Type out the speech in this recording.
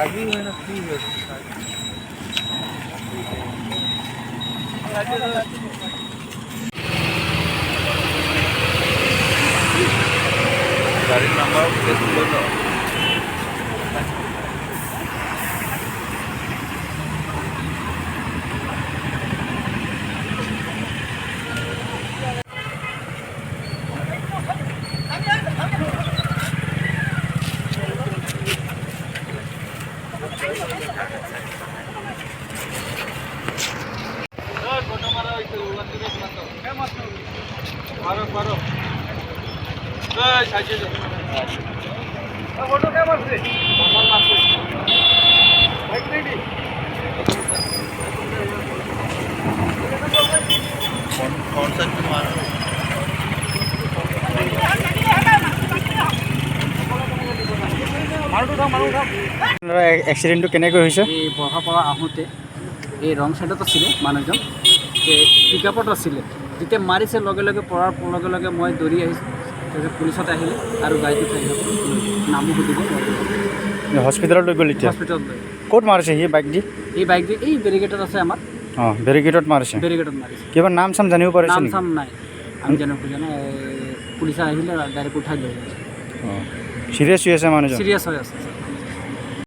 আগে হয় না কি হচ্ছে গাড়িৰ নাম্বাৰ প্লেট ছিল তো এক্সিডেণ্টটো কেনেকৈ হৈছে? এই বহাৰ পৰা আহোঁতে এই ৰং চাইডত আছিলে মানুহজন, পিক আপত আছিলে। যেতিয়া মাৰিছে লগে লগে পৰাৰ লগে লগে মই দৌৰি আহিছোঁ। তাৰপিছত পুলিচত আহিলে আৰু গাড়ীটো নামো সুধিব হস্পিটেলত লৈ গ'ল এতিয়া? হস্পিটেলত লৈ। ক'ত মাৰিছে সি বাইক দি? এই বাইক দি এই বেৰিগেটত আছে আমাৰ। অঁ, বেৰিগেটত মাৰিছে। বেৰিগেটত মাৰিছে। কিবা নাম চাম জানিব পাৰিছে নাম নেকি? চাম নাই, আমি জানো খোজা নাই। পুলিচ আহিলে ডাইৰেক্ট উঠাই লৈ গৈছে। অঁ, চিৰিয়াছ হৈ আছে মানুহজন? চিৰিয়াছ হৈ আছে।